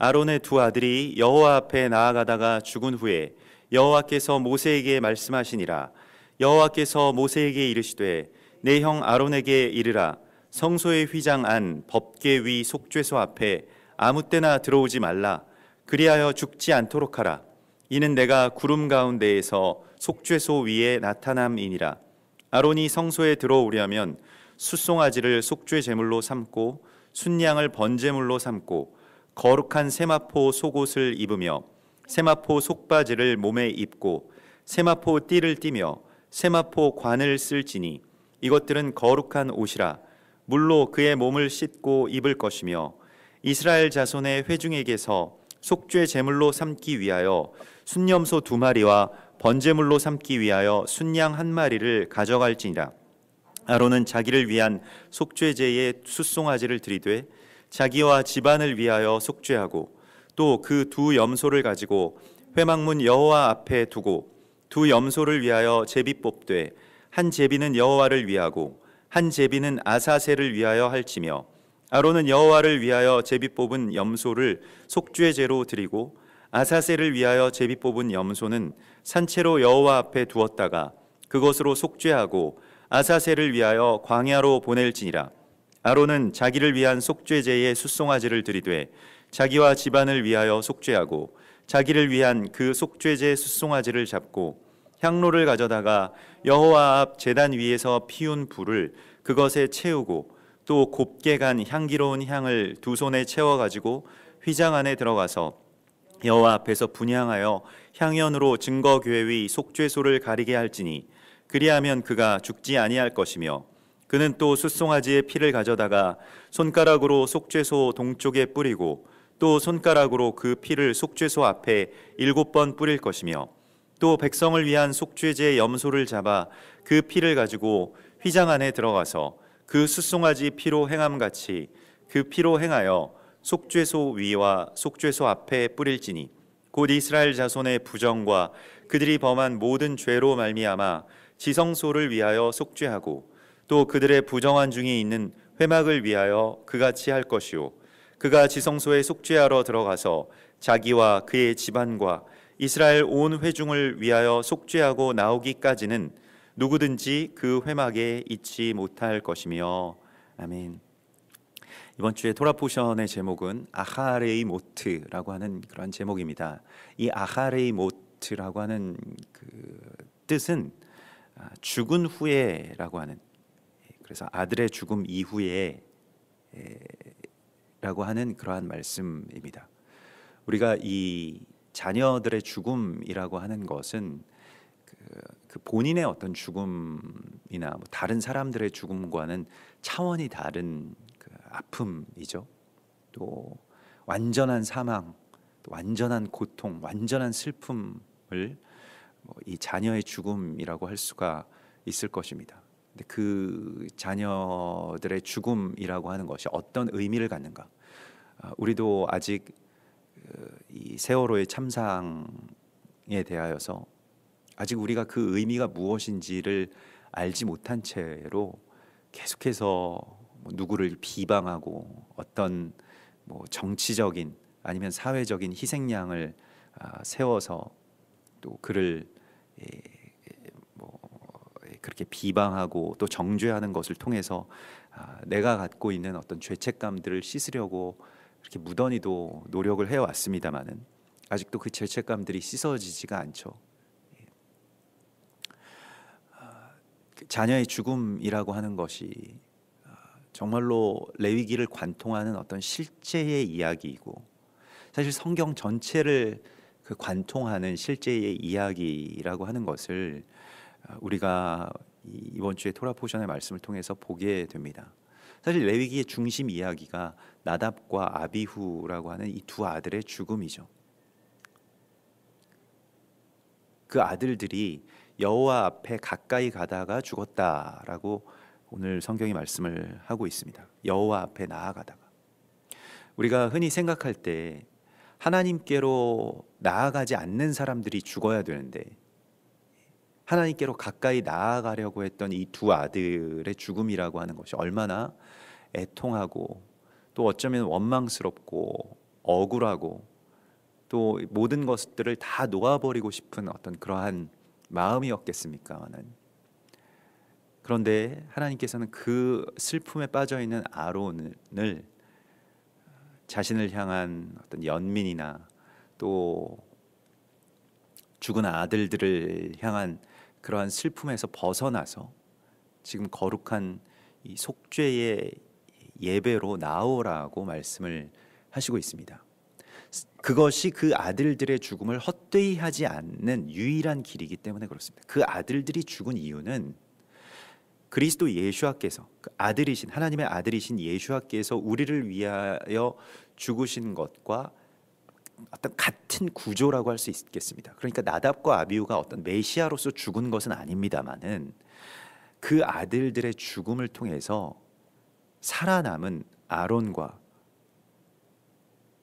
아론의 두 아들이 여호와 앞에 나아가다가 죽은 후에 여호와께서 모세에게 말씀하시니라. 여호와께서 모세에게 이르시되 내 형 아론에게 이르라. 성소의 휘장 안 법궤 위 속죄소 앞에 아무 때나 들어오지 말라. 그리하여 죽지 않도록 하라. 이는 내가 구름 가운데에서 속죄소 위에 나타남이니라. 아론이 성소에 들어오려면 숫송아지를 속죄 제물로 삼고 순양을 번제물로 삼고 거룩한 세마포 속옷을 입으며 세마포 속바지를 몸에 입고 세마포 띠를 띠며 세마포 관을 쓸지니 이것들은 거룩한 옷이라. 물로 그의 몸을 씻고 입을 것이며 이스라엘 자손의 회중에게서 속죄 제물로 삼기 위하여 순염소 2마리와 번제물로 삼기 위하여 순양 1마리를 가져갈지니라. 아론은 자기를 위한 속죄제의 숫송아지를 드리되 자기와 집안을 위하여 속죄하고 또 그 두 염소를 가지고 회막문 여호와 앞에 두고 두 염소를 위하여 제비 뽑되 한 제비는 여호와를 위하고 한 제비는 아사셀을 위하여 할지며 아론은 여호와를 위하여 제비 뽑은 염소를 속죄제로 드리고 아사셀을 위하여 제비 뽑은 염소는 산채로 여호와 앞에 두었다가 그것으로 속죄하고 아사셀을 위하여 광야로 보낼지니라. 아론은 자기를 위한 속죄제의 숫송아지를 드리되 자기와 집안을 위하여 속죄하고 자기를 위한 그 속죄제 숫송아지를 잡고 향로를 가져다가 여호와 앞 제단 위에서 피운 불을 그것에 채우고 또 곱게 간 향기로운 향을 두 손에 채워 가지고 휘장 안에 들어가서 여호와 앞에서 분향하여 향연으로 증거궤 위 속죄소를 가리게 할지니 그리하면 그가 죽지 아니할 것이며 그는 또 숫송아지의 피를 가져다가 손가락으로 속죄소 동쪽에 뿌리고 또 손가락으로 그 피를 속죄소 앞에 7번 뿌릴 것이며 또 백성을 위한 속죄제 염소를 잡아 그 피를 가지고 휘장 안에 들어가서 그 숫송아지 피로 행함같이 그 피로 행하여 속죄소 위와 속죄소 앞에 뿌릴지니 곧 이스라엘 자손의 부정과 그들이 범한 모든 죄로 말미암아 지성소를 위하여 속죄하고 또 그들의 부정한 중에 있는 회막을 위하여 그같이 할 것이요 그가 지성소에 속죄하러 들어가서 자기와 그의 집안과 이스라엘 온 회중을 위하여 속죄하고 나오기까지는 누구든지 그 회막에 있지 못할 것이며. 아멘. 이번 주에 토라 포션의 제목은 아하레이 모트라고 하는 그런 제목입니다. 이 아하레이 모트라고 하는 그 뜻은 죽은 후에라고 하는, 그래서 아들의 죽음 이후에 라고 하는 그러한 말씀입니다. 우리가 이 자녀들의 죽음이라고 하는 것은 그 본인의 어떤 죽음이나 뭐 다른 사람들의 죽음과는 차원이 다른 그 아픔이죠. 또 완전한 사망, 또 완전한 고통, 완전한 슬픔을 이 자녀의 죽음이라고 할 수가 있을 것입니다. 근데 그 자녀들의 죽음이라고 하는 것이 어떤 의미를 갖는가? 우리도 아직 이 세월호의 참상에 대하여서 아직 우리가 그 의미가 무엇인지를 알지 못한 채로 계속해서 누구를 비방하고 어떤 정치적인 아니면 사회적인 희생양을 세워서 또 그를 그렇게 비방하고 또 정죄하는 것을 통해서 내가 갖고 있는 어떤 죄책감들을 씻으려고 그렇게 무던히도 노력을 해왔습니다마는 아직도 그 죄책감들이 씻어지지가 않죠. 자녀의 죽음이라고 하는 것이 정말로 레위기를 관통하는 어떤 실제의 이야기이고, 사실 성경 전체를 그 관통하는 실제의 이야기라고 하는 것을 우리가 이번 주에 토라 포션의 말씀을 통해서 보게 됩니다. 사실 레위기의 중심 이야기가 나답과 아비후라고 하는 이 두 아들의 죽음이죠. 그 아들들이 여호와 앞에 가까이 가다가 죽었다라고 오늘 성경이 말씀을 하고 있습니다. 여호와 앞에 나아가다가. 우리가 흔히 생각할 때 하나님께로 나아가지 않는 사람들이 죽어야 되는데 하나님께로 가까이 나아가려고 했던 이 두 아들의 죽음이라고 하는 것이 얼마나 애통하고 또 어쩌면 원망스럽고 억울하고 또 모든 것들을 다 놓아버리고 싶은 어떤 그러한 마음이었겠습니까마는, 그런데 하나님께서는 그 슬픔에 빠져 있는 아론을 자신을 향한 어떤 연민이나 또 죽은 아들들을 향한 그러한 슬픔에서 벗어나서 지금 거룩한 이 속죄의 예배로 나오라고 말씀을 하시고 있습니다. 그것이 그 아들들의 죽음을 헛되이 하지 않는 유일한 길이기 때문에 그렇습니다. 그 아들들이 죽은 이유는 그리스도 예수께서, 그 아들이신 하나님의 아들이신 예수께서 우리를 위하여 죽으신 것과 어떤 같은 구조라고 할 수 있겠습니다. 그러니까 나답과 아비후가 어떤 메시아로서 죽은 것은 아닙니다만은 그 아들들의 죽음을 통해서 살아남은 아론과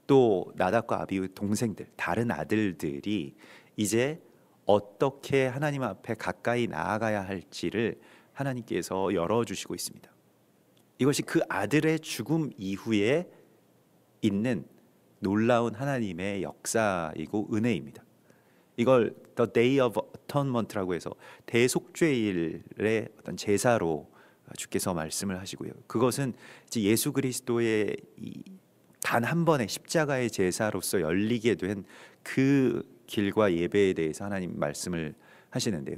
또 나답과 아비후의 동생들, 다른 아들들이 이제 어떻게 하나님 앞에 가까이 나아가야 할지를 하나님께서 열어주시고 있습니다. 이것이 그 아들의 죽음 이후에 있는 놀라운 하나님의 역사이고 은혜입니다. 이걸 The Day of Atonement라고 해서 대속죄일의 어떤 제사로 주께서 말씀을 하시고요. 그것은 이제 예수 그리스도의 단 한 번의 십자가의 제사로서 열리게 된 그 길과 예배에 대해서 하나님 말씀을 하시는데요.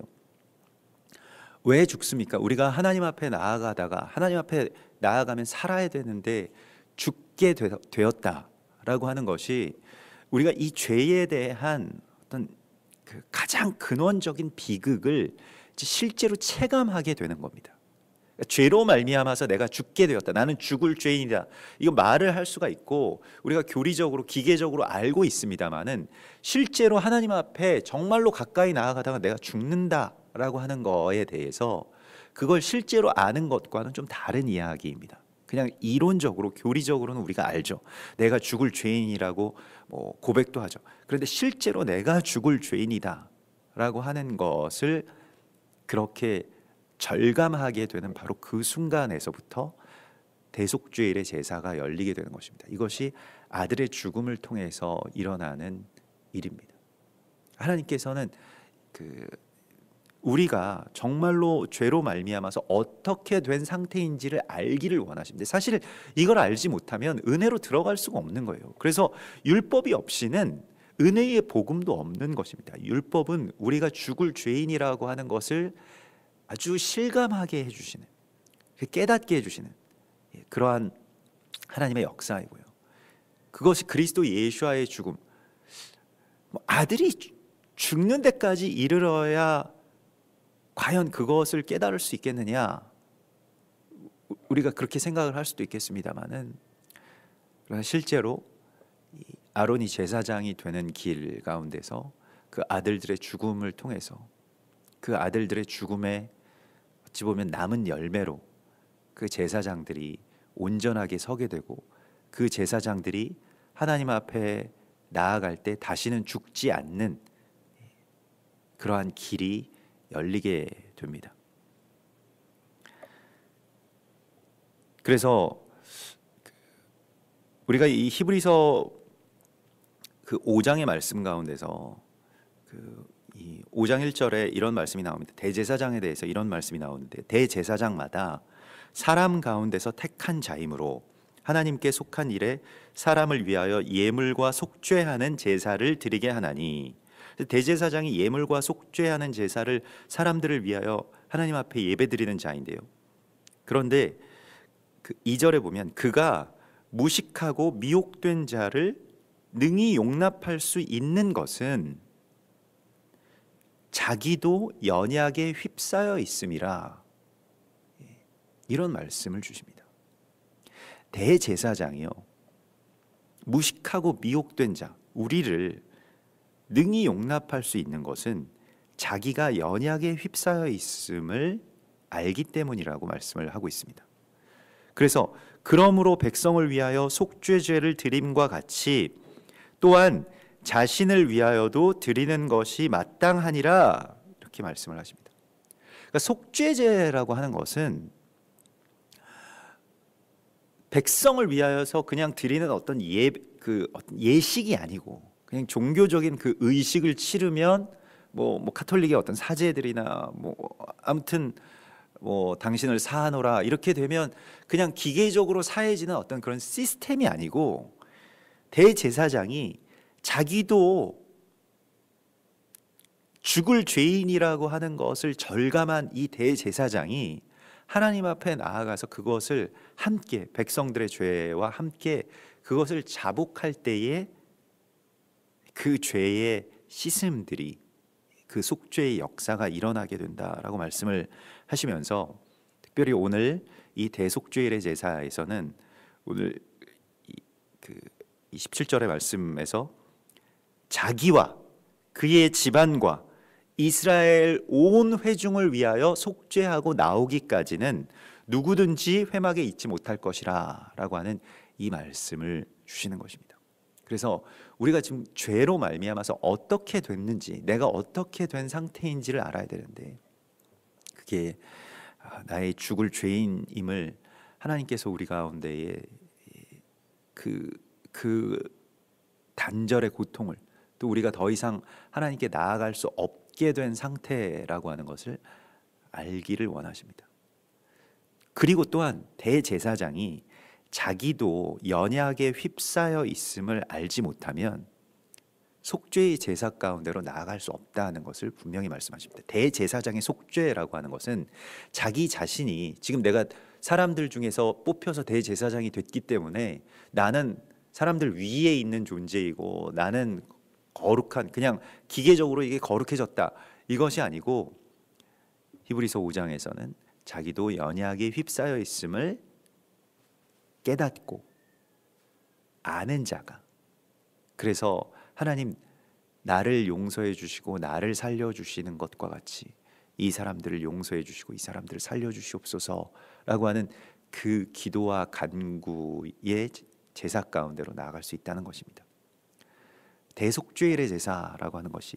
왜 죽습니까? 우리가 하나님 앞에 나아가다가 하나님 앞에 나아가면 살아야 되는데 죽게 되었다라고 하는 것이 우리가 이 죄에 대한 어떤 그 가장 근원적인 비극을 실제로 체감하게 되는 겁니다. 죄로 말미암아서 내가 죽게 되었다. 나는 죽을 죄인이다. 이거 말을 할 수가 있고 우리가 교리적으로 기계적으로 알고 있습니다만은 실제로 하나님 앞에 정말로 가까이 나아가다가 내가 죽는다라고 하는 거에 대해서 그걸 실제로 아는 것과는 좀 다른 이야기입니다. 그냥 이론적으로 교리적으로는 우리가 알죠. 내가 죽을 죄인이라고 고백도 하죠. 그런데 실제로 내가 죽을 죄인이다라고 하는 것을 그렇게 절감하게 되는 바로 그 순간에서부터 대속죄일의 제사가 열리게 되는 것입니다. 이것이 아들의 죽음을 통해서 일어나는 일입니다. 하나님께서는 우리가 정말로 죄로 말미암아서 어떻게 된 상태인지를 알기를 원하십니다. 사실 이걸 알지 못하면 은혜로 들어갈 수가 없는 거예요. 그래서 율법이 없이는 은혜의 복음도 없는 것입니다. 율법은 우리가 죽을 죄인이라고 하는 것을 아주 실감하게 해주시는, 깨닫게 해주시는 그러한 하나님의 역사이고요. 그것이 그리스도 예수와의 죽음, 아들이 죽는 데까지 이르러야 과연 그것을 깨달을 수 있겠느냐, 우리가 그렇게 생각을 할 수도 있겠습니다만은, 그러나 실제로 아론이 제사장이 되는 길 가운데서 그 아들들의 죽음을 통해서 그 아들들의 죽음에 어찌 보면 남은 열매로 그 제사장들이 온전하게 서게 되고 그 제사장들이 하나님 앞에 나아갈 때 다시는 죽지 않는 그러한 길이 열리게 됩니다. 그래서 우리가 이 히브리서 그 5장의 말씀 가운데서 이 5장 1절에 이런 말씀이 나옵니다. 대제사장에 대해서 이런 말씀이 나오는데, 대제사장마다 사람 가운데서 택한 자이므로 하나님께 속한 일에 사람을 위하여 예물과 속죄하는 제사를 드리게 하나니, 대제사장이 예물과 속죄하는 제사를 사람들을 위하여 하나님 앞에 예배드리는 자인데요. 그런데 그 2절에 보면 그가 무식하고 미혹된 자를 능히 용납할 수 있는 것은 자기도 연약에 휩싸여 있음이라, 이런 말씀을 주십니다. 대제사장이요, 무식하고 미혹된 자, 우리를 능히 용납할 수 있는 것은 자기가 연약에 휩싸여 있음을 알기 때문이라고 말씀을 하고 있습니다. 그래서 그러므로 백성을 위하여 속죄제를 드림과 같이 또한 자신을 위하여도 드리는 것이 마땅하니라, 이렇게 말씀을 하십니다. 그러니까 속죄제라고 하는 것은 백성을 위하여서 그냥 드리는 어떤 그 어떤 예식이 아니고 그냥 종교적인 그 의식을 치르면 뭐 카톨릭의 어떤 사제들이나 뭐 아무튼 뭐 당신을 사하노라 이렇게 되면 그냥 기계적으로 사해지는 어떤 그런 시스템이 아니고, 대제사장이 자기도 죽을 죄인이라고 하는 것을 절감한 이 대제사장이 하나님 앞에 나아가서 그것을 함께 백성들의 죄와 함께 그것을 자복할 때에 그 죄의 씻음들이, 그 속죄의 역사가 일어나게 된다라고 말씀을 하시면서, 특별히 오늘 이 대속죄일의 제사에서는 오늘 이 17절의 말씀에서 자기와 그의 집안과 이스라엘 온 회중을 위하여 속죄하고 나오기까지는 누구든지 회막에 있지 못할 것이라 라고 하는 이 말씀을 주시는 것입니다. 그래서 우리가 지금 죄로 말미암아서 어떻게 됐는지, 내가 어떻게 된 상태인지를 알아야 되는데, 그게 나의 죽을 죄인임을 하나님께서 우리 가운데에 그 단절의 고통을, 또 우리가 더 이상 하나님께 나아갈 수 없게 된 상태라고 하는 것을 알기를 원하십니다. 그리고 또한 대제사장이 자기도 연약에 휩싸여 있음을 알지 못하면 속죄의 제사 가운데로 나아갈 수 없다는 것을 분명히 말씀하십니다. 대제사장의 속죄라고 하는 것은 자기 자신이, 지금 내가 사람들 중에서 뽑혀서 대제사장이 됐기 때문에 나는 사람들 위에 있는 존재이고 나는 거룩한, 그냥 기계적으로 이게 거룩해졌다, 이것이 아니고, 히브리서 5장에서는 자기도 연약에 휩싸여 있음을 깨닫고 아는 자가, 그래서 하나님 나를 용서해 주시고 나를 살려 주시는 것과 같이 이 사람들을 용서해 주시고 이 사람들을 살려 주시옵소서라고 하는 그 기도와 간구의 제사 가운데로 나아갈 수 있다는 것입니다. 대속죄일의 제사라고 하는 것이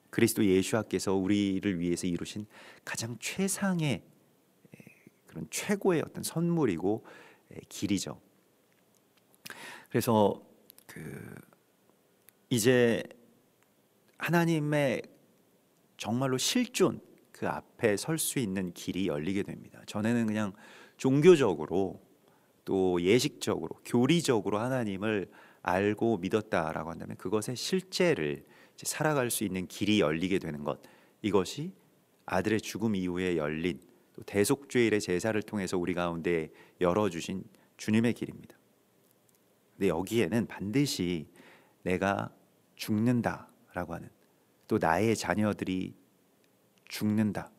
그리스도 예수께서 우리를 위해서 이루신 가장 최상의 그런 최고의 어떤 선물이고 길이죠. 그래서 이제 하나님의 정말로 실존 그 앞에 설 수 있는 길이 열리게 됩니다. 전에는 그냥 종교적으로 또 예식적으로 교리적으로 하나님을 알고 믿었다라고 한다면 그것의 실제를 이제 살아갈 수 있는 길이 열리게 되는 것, 이것이 아들의 죽음 이후에 열린 또 대속죄일의 제사를 통해서 우리 가운데 열어주신 주님의 길입니다. 근데 여기에는 반드시 내가 죽는다라고 하는, 또 나의 자녀들이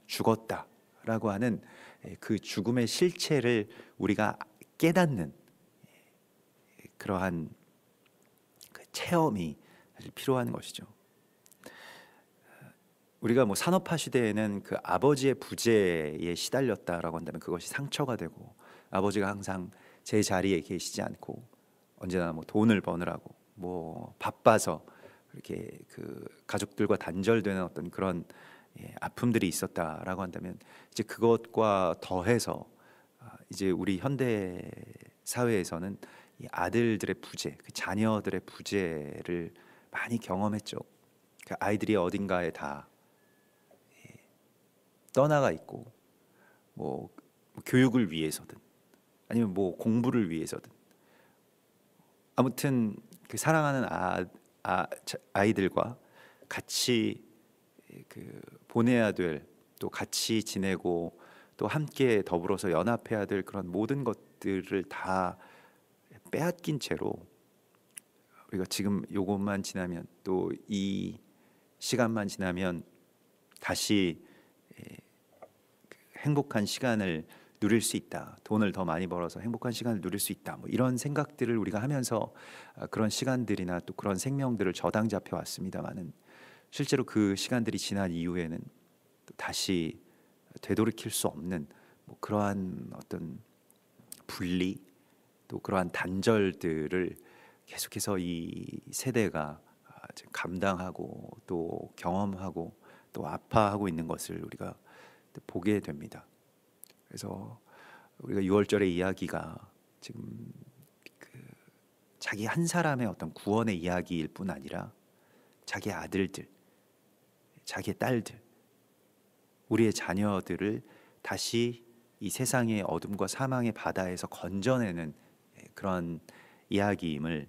죽었다라고 하는 그 죽음의 실체를 우리가 깨닫는 그러한 그 체험이 사실 필요한 것이죠. 우리가 뭐 산업화 시대에는 그 아버지의 부재에 시달렸다라고 한다면 그것이 상처가 되고, 아버지가 항상 제 자리에 계시지 않고 언제나 뭐 돈을 버느라고 뭐 바빠서 이렇게 그 가족들과 단절되는 어떤 그런 아픔들이 있었다라고 한다면, 이제 그것과 더해서 이제 우리 현대 사회에서는 이 아들들의 부재, 그 자녀들의 부재를 많이 경험했죠. 그 아이들이 어딘가에 다 떠나가 있고, 뭐 교육을 위해서든 아니면 뭐 공부를 위해서든, 아무튼 그 사랑하는 아이들과 같이 그 보내야 될, 또 같이 지내고 또 함께 더불어서 연합해야 될 그런 모든 것들을 다 빼앗긴 채로 우리가 지금 요것만 지나면, 또 이 시간만 지나면 다시 행복한 시간을 누릴 수 있다, 돈을 더 많이 벌어서 행복한 시간을 누릴 수 있다, 뭐 이런 생각들을 우리가 하면서 그런 시간들이나 또 그런 생명들을 저당 잡혀 왔습니다만은, 실제로 그 시간들이 지난 이후에는 또 다시 되돌이킬 수 없는 뭐 그러한 어떤 분리, 또 그러한 단절들을 계속해서 이 세대가 감당하고 또 경험하고 또 아파하고 있는 것을 우리가 보게 됩니다. 그래서 우리가 6월절의 이야기가 지금 자기 한 사람의 어떤 구원의 이야기일 뿐 아니라 자기 아들들, 자기 딸들, 우리의 자녀들을 다시 이 세상의 어둠과 사망의 바다에서 건져내는 그런 이야기임을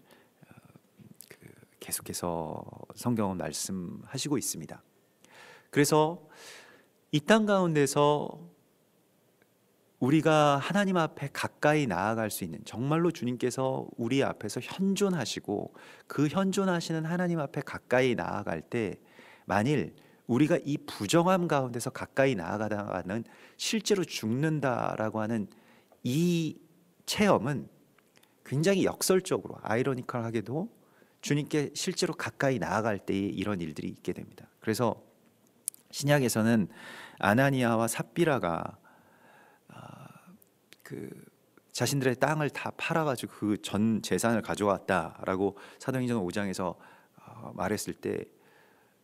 계속해서 성경은 말씀하시고 있습니다. 그래서 이 땅 가운데서 우리가 하나님 앞에 가까이 나아갈 수 있는, 정말로 주님께서 우리 앞에서 현존하시고 그 현존하시는 하나님 앞에 가까이 나아갈 때, 만일 우리가 이 부정함 가운데서 가까이 나아가다가는 실제로 죽는다라고 하는 이 체험은 굉장히 역설적으로 아이러니컬하게도 주님께 실제로 가까이 나아갈 때에 이런 일들이 있게 됩니다. 그래서 신약에서는 아나니아와 삽비라가 자신들의 땅을 다 팔아가지고 그 전 재산을 가져왔다라고 사도행전 5장에서 말했을 때,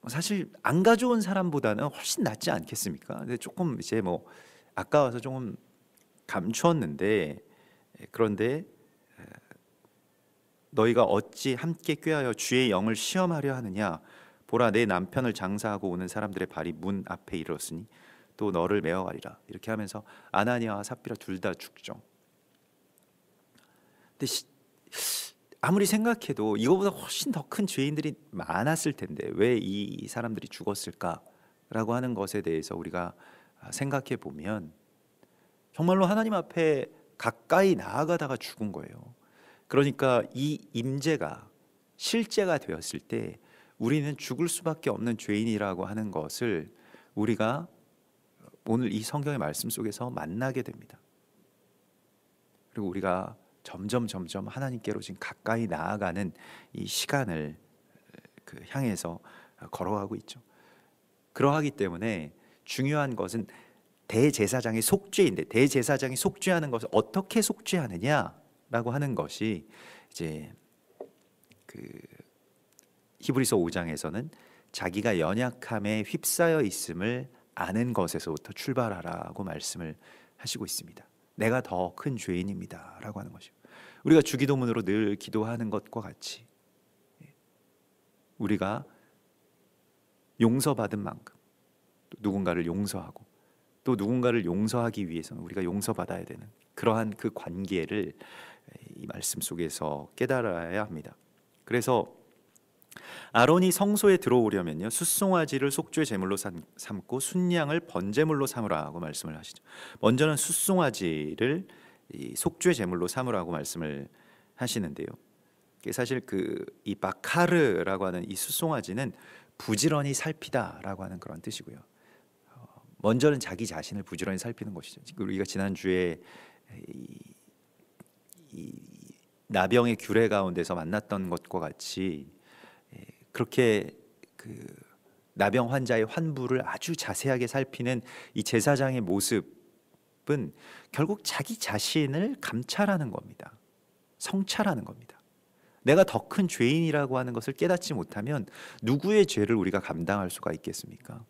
사실 안 가져온 사람보다는 훨씬 낫지 않겠습니까? 근데 조금 이제 뭐 아까워서 조금 감추었는데, 그런데 너희가 어찌 함께 꾀하여 주의 영을 시험하려 하느냐? 보라, 내 남편을 장사하고 오는 사람들의 발이 문 앞에 이르렀으니 또 너를 메어가리라. 이렇게 하면서 아나니아와 삽비라 둘 다 죽죠. 근데 아무리 생각해도 이거보다 훨씬 더 큰 죄인들이 많았을 텐데 왜 이 사람들이 죽었을까라고 하는 것에 대해서 우리가 생각해 보면 정말로 하나님 앞에 가까이 나아가다가 죽은 거예요. 그러니까 이 임재가 실제가 되었을 때 우리는 죽을 수밖에 없는 죄인이라고 하는 것을 우리가 오늘 이 성경의 말씀 속에서 만나게 됩니다. 그리고 우리가 점점 하나님께로 지금 가까이 나아가는 이 시간을 향해서 걸어가고 있죠. 그러하기 때문에 중요한 것은 대제사장의 속죄인데, 대제사장이 속죄하는 것을 어떻게 속죄하느냐라고 하는 것이 이제 히브리서 5장에서는 자기가 연약함에 휩싸여 있음을 아는 것에서부터 출발하라고 말씀을 하시고 있습니다. 내가 더 큰 죄인입니다 라고 하는 것이요, 우리가 주기도문으로 늘 기도하는 것과 같이 우리가 용서받은 만큼 누군가를 용서하고 또 누군가를 용서하기 위해서는 우리가 용서받아야 되는 그러한 그 관계를 이 말씀 속에서 깨달아야 합니다. 그래서 아론이 성소에 들어오려면요, 숫송아지를 속죄 제물로 삼고 순양을 번제물로 삼으라고 말씀을 하시죠. 먼저는 숫송아지를 속죄 제물로 삼으라고 말씀을 하시는데요, 사실 이 바카르라고 하는 이 숫송아지는 부지런히 살피다라고 하는 그런 뜻이고요. 먼저는 자기 자신을 부지런히 살피는 것이죠. 우리가 지난주에 이 나병의 규례 가운데서 만났던 것과 같이 그렇게 나병 환자의 환부를 아주 자세하게 살피는 이 제사장의 모습은 결국 자기 자신을 감찰하는 겁니다. 성찰하는 겁니다. 내가 더 큰 죄인이라고 하는 것을 깨닫지 못하면 누구의 죄를 우리가 감당할 수가 있겠습니까?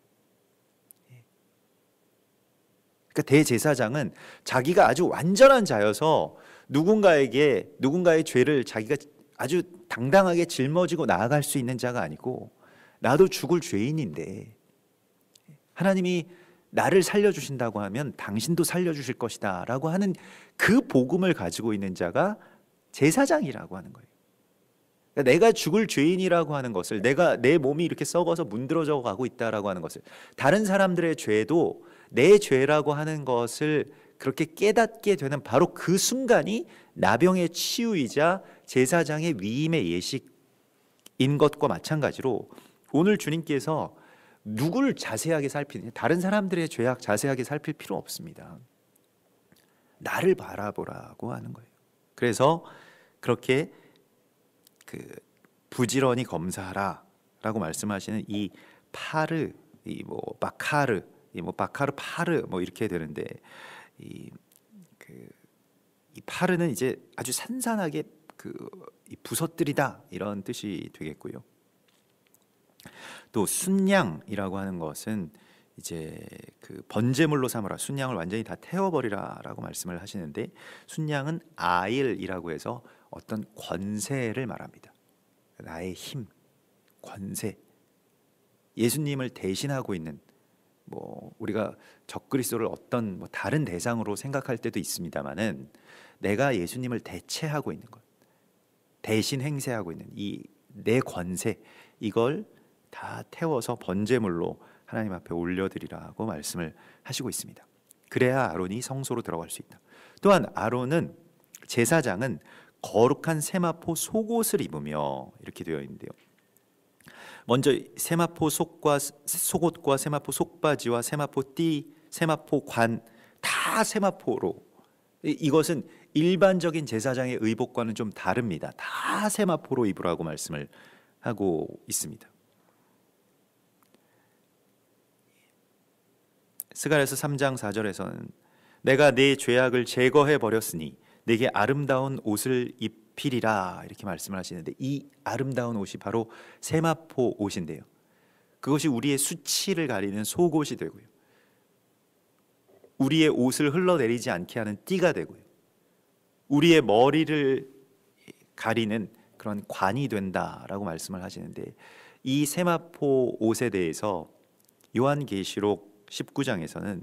그러니까 대제사장은 자기가 아주 완전한 자여서 누군가의 죄를 자기가 아주 당당하게 짊어지고 나아갈 수 있는 자가 아니고, 나도 죽을 죄인인데 하나님이 나를 살려주신다고 하면 당신도 살려주실 것이다 라고 하는 그 복음을 가지고 있는 자가 제사장이라고 하는 거예요. 그러니까 내가 죽을 죄인이라고 하는 것을, 내 몸이 이렇게 썩어서 문드러져 가고 있다라고 하는 것을, 다른 사람들의 죄도 내 죄라고 하는 것을 그렇게 깨닫게 되는 바로 그 순간이 나병의 치유이자 제사장의 위임의 예식인 것과 마찬가지로, 오늘 주님께서 누구를 자세하게 살피느냐, 다른 사람들의 죄악 자세하게 살필 필요 없습니다. 나를 바라보라고 하는 거예요. 그래서 그렇게 부지런히 검사하라라고 말씀하시는 이 파르, 바카르, 바카르 파르 이렇게 되는데, 이 파르는 이제 아주 산산하게 부서뜨리다 이런 뜻이 되겠고요. 또 순양이라고 하는 것은 이제 번제물로 삼으라, 순양을 완전히 다 태워버리라라고 말씀을 하시는데, 순양은 아일이라고 해서 어떤 권세를 말합니다. 나의 힘, 권세. 예수님을 대신하고 있는, 뭐 우리가 적그리스도를 어떤 뭐 다른 대상으로 생각할 때도 있습니다만은, 내가 예수님을 대체하고 있는 것, 대신 행세하고 있는 이 내 권세, 이걸 다 태워서 번제물로 하나님 앞에 올려드리라고 말씀을 하시고 있습니다. 그래야 아론이 성소로 들어갈 수 있다. 또한 아론은, 제사장은 거룩한 세마포 속옷을 입으며, 이렇게 되어 있는데요. 먼저 세마포 속옷과 세마포 속바지와 세마포 띠, 세마포 관, 다 세마포로, 이것은 일반적인 제사장의 의복과는 좀 다릅니다. 다 세마포로 입으라고 말씀을 하고 있습니다. 스가랴서 3장 4절에서는 내가 네 죄악을 제거해 버렸으니 내게 아름다운 옷을 입히리라, 이렇게 말씀을 하시는데, 이 아름다운 옷이 바로 세마포 옷인데요. 그것이 우리의 수치를 가리는 속옷이 되고요, 우리의 옷을 흘러내리지 않게 하는 띠가 되고요, 우리의 머리를 가리는 그런 관이 된다라고 말씀을 하시는데, 이 세마포 옷에 대해서 요한계시록 19장에서는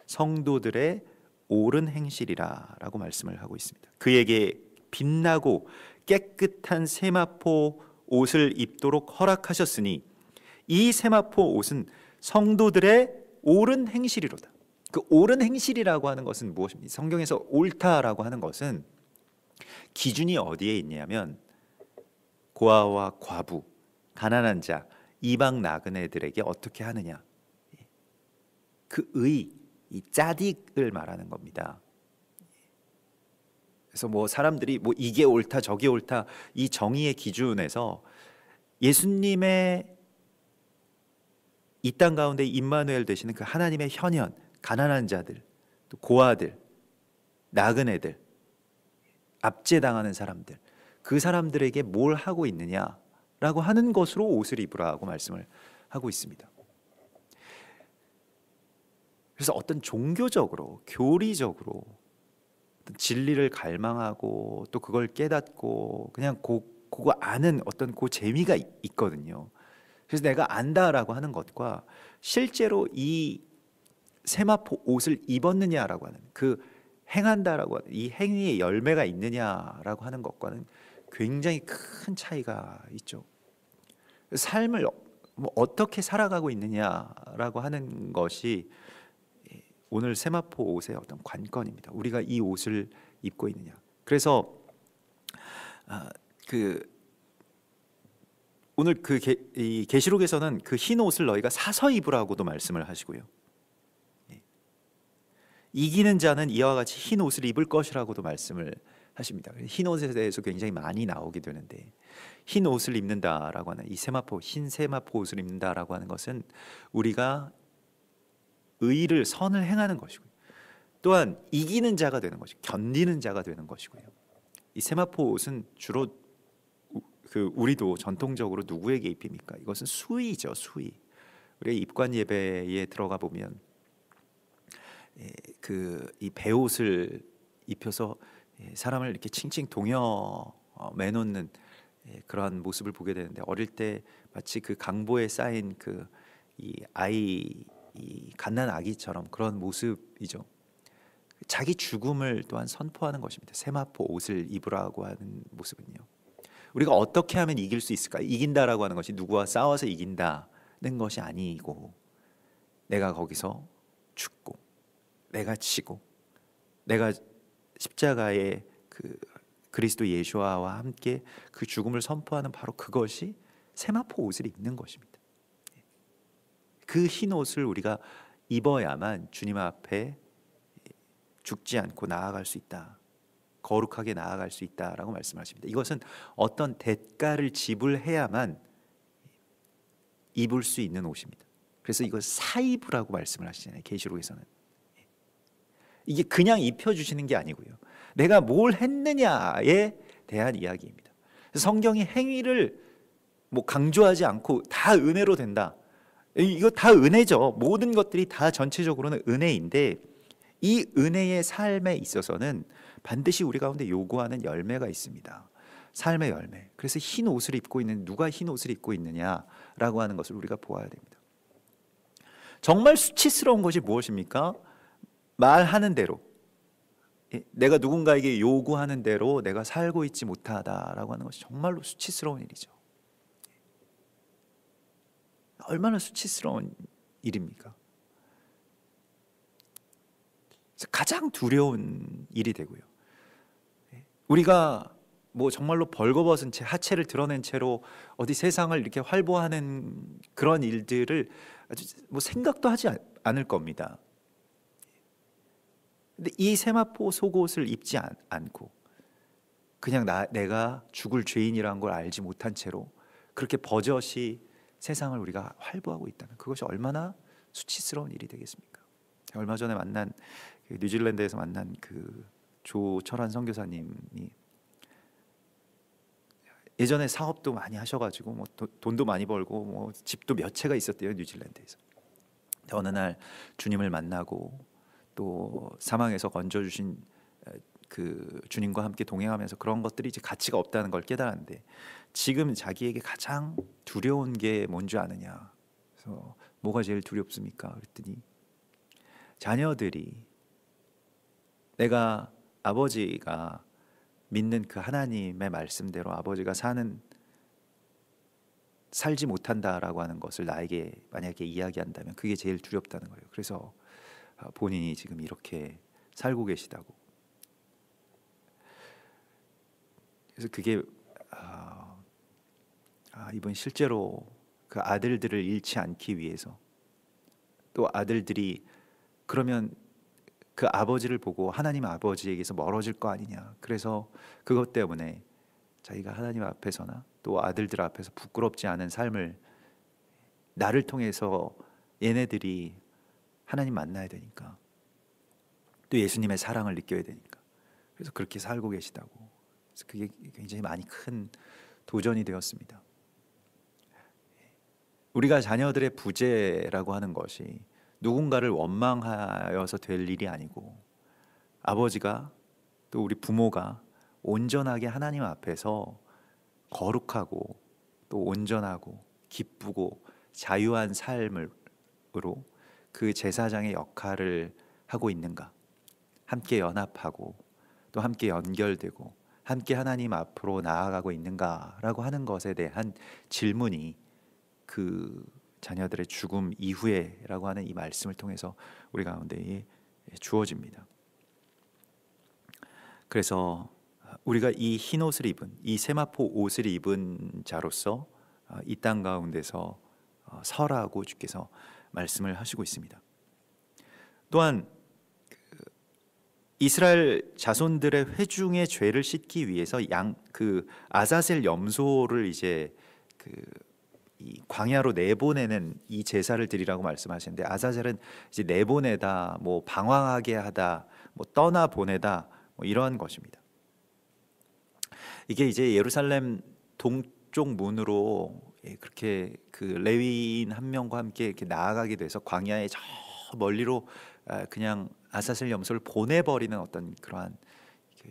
성도들의 옳은 행실이라고 말씀을 하고 있습니다. 그에게 빛나고 깨끗한 세마포 옷을 입도록 허락하셨으니 이 세마포 옷은 성도들의 옳은 행실이로다. 그 옳은 행실이라고 하는 것은 무엇입니까? 성경에서 옳다라고 하는 것은 기준이 어디에 있냐면, 고아와 과부, 가난한 자, 이방 나그네들에게 어떻게 하느냐, 그 의, 이 짜딕을 말하는 겁니다. 그래서 뭐 사람들이 뭐 이게 옳다 저게 옳다, 이 정의의 기준에서 예수님의 이 땅 가운데 임마누엘 되시는 그 하나님의 현현, 가난한 자들, 또 고아들, 나그네들, 압제당하는 사람들, 그 사람들에게 뭘 하고 있느냐라고 하는 것으로 옷을 입으라고 말씀을 하고 있습니다. 그래서 어떤 종교적으로, 교리적으로 어떤 진리를 갈망하고 또 그걸 깨닫고 그냥 그거 아는 어떤 그 재미가 있거든요. 그래서 내가 안다라고 하는 것과 실제로 이 세마포 옷을 입었느냐라고 하는, 그 행한다라고 하는 이 행위의 열매가 있느냐라고 하는 것과는 굉장히 큰 차이가 있죠. 삶을 뭐 어떻게 살아가고 있느냐라고 하는 것이 오늘 세마포 옷의 어떤 관건입니다. 우리가 이 옷을 입고 있느냐. 그래서 오늘 이 계시록에서는 그 흰 옷을 너희가 사서 입으라고도 말씀을 하시고요, 이기는 자는 이와 같이 흰 옷을 입을 것이라고도 말씀을 하십니다. 흰 옷에 대해서 굉장히 많이 나오게 되는데, 흰 옷을 입는다라고 하는 이 세마포, 흰 세마포 옷을 입는다라고 하는 것은 우리가 의를, 선을 행하는 것이고요, 또한 이기는 자가 되는 것이고 견디는 자가 되는 것이고요. 이 세마포 옷은 주로 우리도 전통적으로 누구에게 입힙니까? 이것은 수의죠, 수의. 우리가 입관 예배에 들어가 보면 이 배옷을 입혀서 사람을 이렇게 칭칭 동여 매놓는 그러한 모습을 보게 되는데, 어릴 때 마치 그 강보에 쌓인 이 갓난 아기처럼 그런 모습이죠. 자기 죽음을 또한 선포하는 것입니다. 세마포 옷을 입으라고 하는 모습은요, 우리가 어떻게 하면 이길 수 있을까? 이긴다라고 하는 것이 누구와 싸워서 이긴다는 것이 아니고, 내가 거기서 죽고 내가 지고 내가 십자가의 그리스도 예수와 함께 그 죽음을 선포하는, 바로 그것이 세마포 옷을 입는 것입니다. 그 흰 옷을 우리가 입어야만 주님 앞에 죽지 않고 나아갈 수 있다, 거룩하게 나아갈 수 있다라고 말씀하십니다. 이것은 어떤 대가를 지불해야만 입을 수 있는 옷입니다. 그래서 이걸 사입으라고 말씀을 하시잖아요, 계시록에서는. 이게 그냥 입혀주시는 게 아니고요, 내가 뭘 했느냐에 대한 이야기입니다. 성경이 행위를 뭐 강조하지 않고 다 은혜로 된다, 이거 다 은혜죠. 모든 것들이 다 전체적으로는 은혜인데, 이 은혜의 삶에 있어서는 반드시 우리 가운데 요구하는 열매가 있습니다. 삶의 열매. 그래서 흰 옷을 입고 있는, 누가 흰 옷을 입고 있느냐라고 하는 것을 우리가 보아야 됩니다. 정말 수치스러운 것이 무엇입니까? 말하는 대로, 내가 누군가에게 요구하는 대로 내가 살고 있지 못하다라고 하는 것이 정말로 수치스러운 일이죠. 얼마나 수치스러운 일입니까? 가장 두려운 일이 되고요. 우리가 뭐 정말로 벌거벗은 채, 하체를 드러낸 채로 어디 세상을 이렇게 활보하는 그런 일들을 아주 뭐 생각도 하지 않을 겁니다. 근데 이 세마포 속옷을 입지 않고 그냥 내가 죽을 죄인이라는 걸 알지 못한 채로 그렇게 버젓이 세상을 우리가 활보하고 있다면 그것이 얼마나 수치스러운 일이 되겠습니까? 얼마 전에 만난 뉴질랜드에서 만난 그 조철환 선교사님이 예전에 사업도 많이 하셔가지고 뭐 돈도 많이 벌고 뭐 집도 몇 채가 있었대요, 뉴질랜드에서. 어느 날 주님을 만나고 또 사망에서 건져주신 그 주님과 함께 동행하면서 그런 것들이 이제 가치가 없다는 걸 깨달았는데, 지금 자기에게 가장 두려운 게 뭔지 아느냐. 그래서 뭐가 제일 두렵습니까? 그랬더니 자녀들이 내가 아버지가 믿는 그 하나님의 말씀대로 아버지가 살지 못한다라고 하는 것을 나에게 만약에 이야기한다면 그게 제일 두렵다는 거예요. 그래서 본인이 지금 이렇게 살고 계시다고. 그래서 그게 이번 실제로 그 아들들을 잃지 않기 위해서, 또 아들들이 그러면 그 아버지를 보고 하나님 아버지에게서 멀어질 거 아니냐. 그래서 그것 때문에 자기가 하나님 앞에서나 또 아들들 앞에서 부끄럽지 않은 삶을, 나를 통해서 얘네들이 하나님 만나야 되니까, 또 예수님의 사랑을 느껴야 되니까, 그래서 그렇게 살고 계시다고. 그래서 그게 굉장히 많이 큰 도전이 되었습니다. 우리가 자녀들의 부재라고 하는 것이 누군가를 원망하여서 될 일이 아니고, 아버지가 또 우리 부모가 온전하게 하나님 앞에서 거룩하고 또 온전하고 기쁘고 자유한 삶으로 그 제사장의 역할을 하고 있는가, 함께 연합하고 또 함께 연결되고 함께 하나님 앞으로 나아가고 있는가라고 하는 것에 대한 질문이 그 자녀들의 죽음 이후에라고 하는 이 말씀을 통해서 우리 가운데 주어집니다. 그래서 우리가 이 흰 옷을 입은, 이 세마포 옷을 입은 자로서 이 땅 가운데서 서라고 주께서 말씀을 하시고 있습니다. 또한 이스라엘 자손들의 회중의 죄를 씻기 위해서 그 아자셀 염소를 이제 이 광야로 내보내는 이 제사를 드리라고 말씀하시는데, 아자셀은 이제 내보내다, 뭐 방황하게 하다, 뭐 떠나 보내다, 뭐 이러한 것입니다. 이게 이제 예루살렘 동쪽 문으로 그렇게 그 레위인 한 명과 함께 이렇게 나아가게 돼서 광야의 저 멀리로 그냥 아사셀 염소를 보내버리는 어떤 그러한 그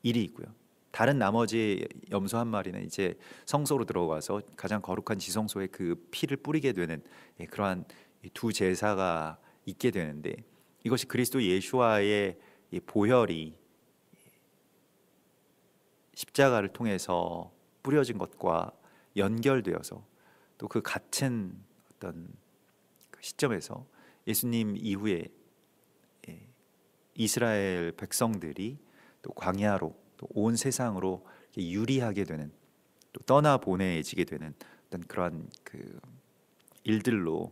일이 있고요. 다른 나머지 염소 한 마리는 이제 성소로 들어가서 가장 거룩한 지성소에 그 피를 뿌리게 되는 그러한 두 제사가 있게 되는데, 이것이 그리스도 예수와의 보혈이 십자가를 통해서 뿌려진 것과 연결되어서 또 그 같은 어떤 시점에서 예수님 이후에 이스라엘 백성들이 또 광야로 또 온 세상으로 유리하게 되는, 또 떠나 보내지게 되는 어떤 그러한 그 일들로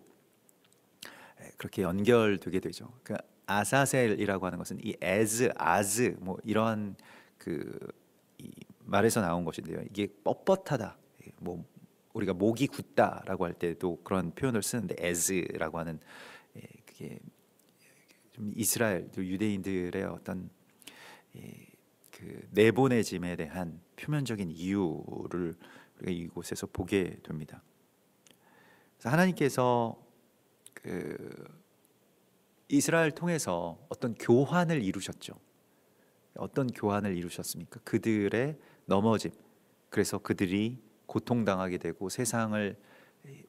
그렇게 연결되게 되죠. 그 아사셀이라고 하는 것은 이 아즈 뭐 이런 이 말에서 나온 것인데요. 이게 뻣뻣하다, 뭐 우리가 목이 굳다라고 할 때도 그런 표현을 쓰는데, 에즈라고 하는 그게 좀 이스라엘 또 유대인들의 어떤 그 내보내짐에 대한 표면적인 이유를 우리가 이곳에서 보게 됩니다. 그래서 하나님께서 그 이스라엘 통해서 어떤 교환을 이루셨죠. 어떤 교환을 이루셨습니까? 그들의 넘어짐. 그래서 그들이 고통당하게 되고 세상을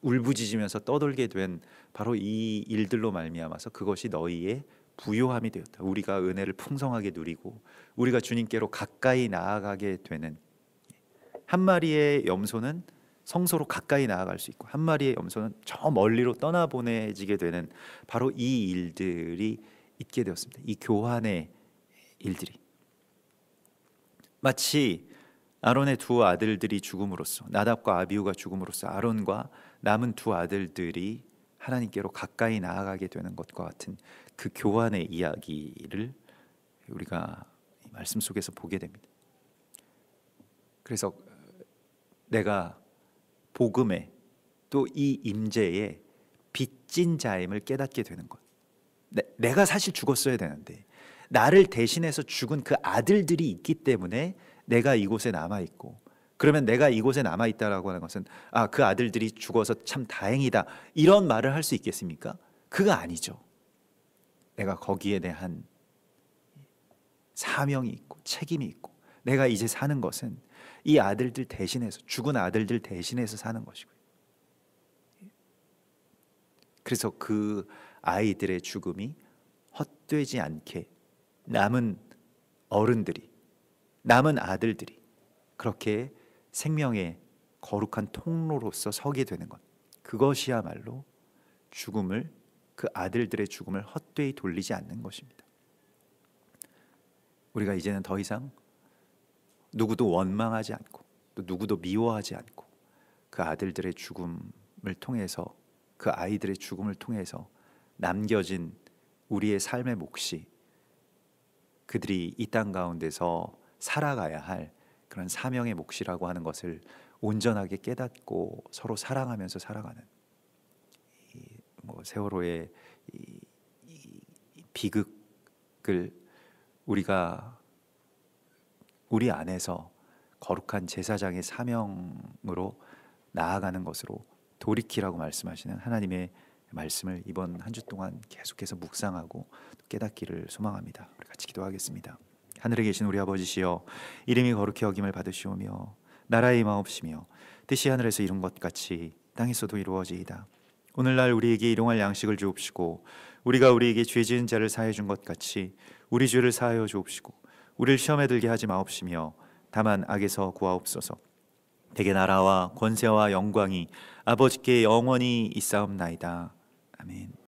울부짖으면서 떠돌게 된 바로 이 일들로 말미암아서 그것이 너희의 부요함이 되었다. 우리가 은혜를 풍성하게 누리고 우리가 주님께로 가까이 나아가게 되는, 한 마리의 염소는 성소로 가까이 나아갈 수 있고 한 마리의 염소는 저 멀리로 떠나보내지게 되는 바로 이 일들이 있게 되었습니다. 이 교환의 일들이 마치 아론의 두 아들들이 죽음으로써, 나답과 아비후가 죽음으로써 아론과 남은 두 아들들이 하나님께로 가까이 나아가게 되는 것과 같은 그 교환의 이야기를 우리가 이 말씀 속에서 보게 됩니다. 그래서 내가 복음에 또 이 임재에 빚진 자임을 깨닫게 되는 것. 내가 사실 죽었어야 되는데 나를 대신해서 죽은 그 아들들이 있기 때문에 내가 이곳에 남아있고, 그러면 내가 이곳에 남아있다라고 하는 것은 그 아들들이 죽어서 참 다행이다 이런 말을 할 수 있겠습니까? 그거 아니죠. 내가 거기에 대한 사명이 있고 책임이 있고, 내가 이제 사는 것은 이 아들들 대신해서, 죽은 아들들 대신해서 사는 것이고요. 그래서 그 아이들의 죽음이 헛되지 않게 남은 어른들이, 남은 아들들이 그렇게 생명의 거룩한 통로로서 서게 되는 것, 그것이야말로 죽음을, 그 아들들의 죽음을 헛되이 돌리지 않는 것입니다. 우리가 이제는 더 이상 누구도 원망하지 않고 또 누구도 미워하지 않고 그 아들들의 죽음을 통해서, 그 아이들의 죽음을 통해서 남겨진 우리의 삶의 몫이 그들이 이 땅 가운데서 살아가야 할 그런 사명의 몫이라고 하는 것을 온전하게 깨닫고 서로 사랑하면서 살아가는 세월호의 이 비극을 우리가 우리 안에서 거룩한 제사장의 사명으로 나아가는 것으로 돌이키라고 말씀하시는 하나님의 말씀을 이번 한 주 동안 계속해서 묵상하고 깨닫기를 소망합니다. 우리 같이 기도하겠습니다. 하늘에 계신 우리 아버지시여, 이름이 거룩히 여김을 받으시오며 나라의 임하옵시며 뜻이 하늘에서 이룬 것 같이 땅에서도 이루어지이다. 오늘날 우리에게 일용할 양식을 주옵시고 우리가 우리에게 죄 지은 자를 사하여 준 것 같이 우리 죄를 사하여 주옵시고 우리를 시험에 들게 하지 마옵시며 다만 악에서 구하옵소서. 대개 나라와 권세와 영광이 아버지께 영원히 있사옵나이다. 아멘.